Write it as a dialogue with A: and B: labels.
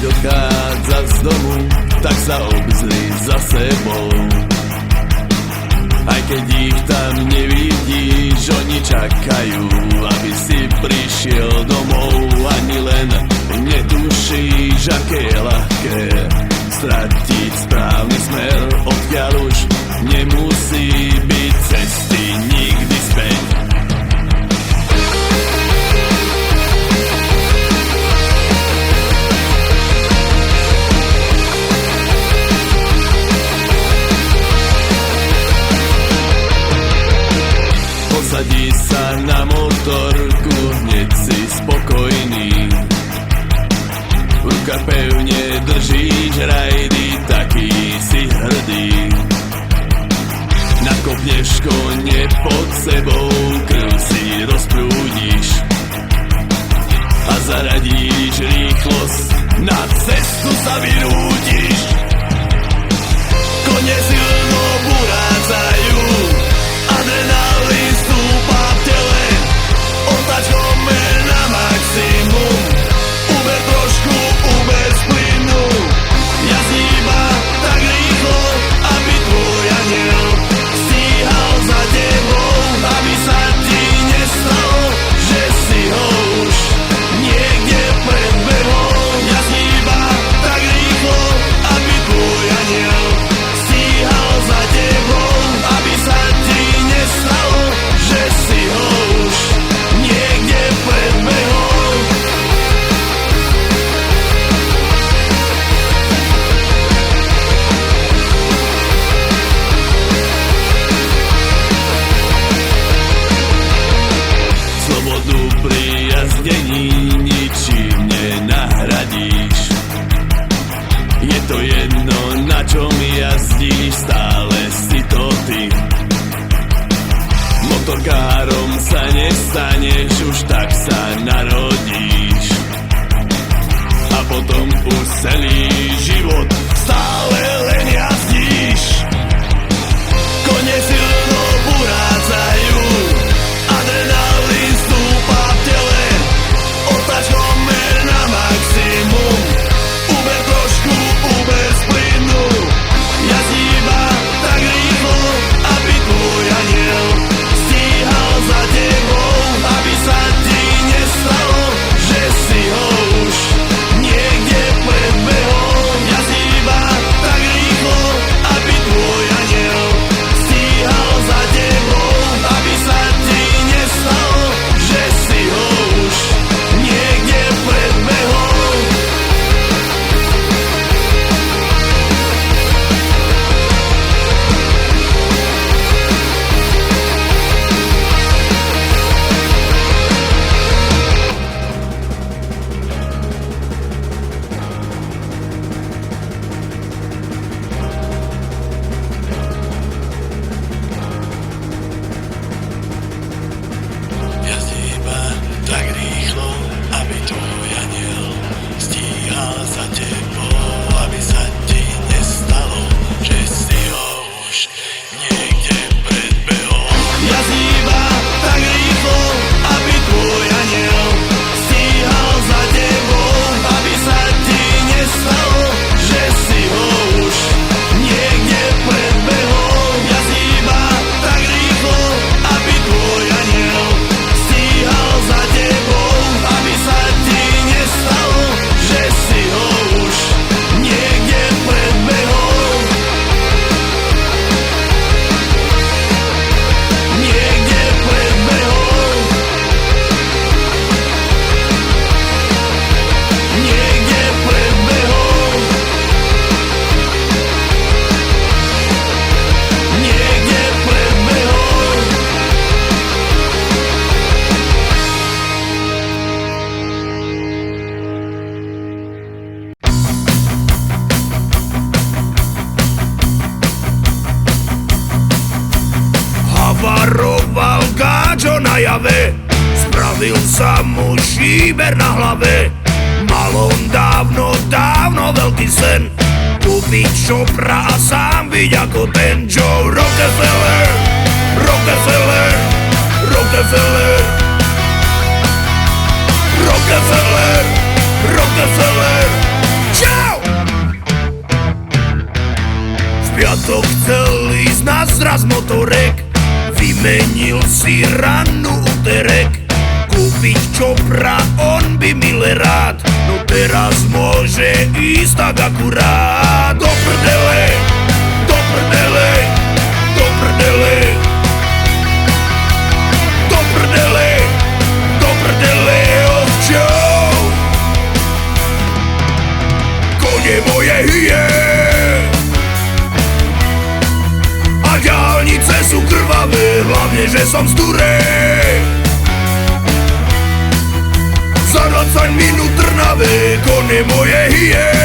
A: odchádza z domu, tak sa obzri za sebou. Aj keď ich tam nevidíš, oni čakajú, aby si prišiel domov. Ani len netušíš, aké je ľahké stratiť správny smer, odkiaľ už nemusí byť cesty nikdy späť. Posadí sa na motorku, hneď si spokojný. V rukách pevne držíš rajdy, taký si hrdý. Nakopneš kone pod sebou, krv si rozprúdiš a zaradíš rýchlosť, na cestu sa vyrúdiš. Kone silno burádzajú, adrenalín stúpa v tele, otač homer na maximum, uber trošku, uber z plynu. Jazdí iba tak rýchlo, aby tvoj aniel stíhal za tebou, aby sa ti nestalo, že si ho už niekde predbehol. Jazdí iba tak rýchlo, aby tvoj aniel stíhal za tebou, aby sa ti nestalo, že si ho už niekde predbehol. Slobodu pri jazdení ničím nenahradíš. Je to jedno, na čom jazdíš, stále si to ty. Motorkárom sa nestaneš, už tak sa narodíš. A potom už celý život stále len jazdíš. Kone silno burádzajú, adrenalín stúpa v tele, otač homer na maximum, uber trošku, uber z plynu. Jazdí iba tak rýchlo, aby tvoj aniel stíhal za tebou, aby sa ti nestalo, že si ho už niekde predbehol. Jazdí iba tak rýchlo, aby tvoj aniel stíhal za tebou, aby sa ti nestalo, že si ho už niekde predbehol. Jazdí iba tak rýchlo, aby tvoj aniel stíhal za tebou, aby sa ti nestalo, že si ho už niekde predbehol. Jazdí iba tak rýchlo, aby tvoj aniel stíhal za tebou, aby sa ti nestalo, že si ho už niekde predbehol. Jazdí iba tak rýchlo, aby tvoj aniel stíhal za tebou, aby sa ti nestalo, že si ho už niekde predbehol. Niekde predbehol. Niekde predbehol. Niekde predbehol.
B: Havaroval gáčo na jave, spravil sa mu šíber na hlave. Mal on dávno, dávno veľký sen, kúpiť šopra a sám byť ako ten Joe Rockefeller. Rockefeller, Rockefeller, Rockefeller, Rockefeller, Táto chcel ísť na zraz motorek, vymenil si rannú úterek. Kúpiť čopra, on by mile rád, no teraz môže ísť tak akurát. Do prdele, do prdele, do prdele, do prdele, do prdele ovčou. Kone moje hyje a diaľnice sú krvavé, hlavne že som z Turej. Za 20 minút Trnave, kone moje hyje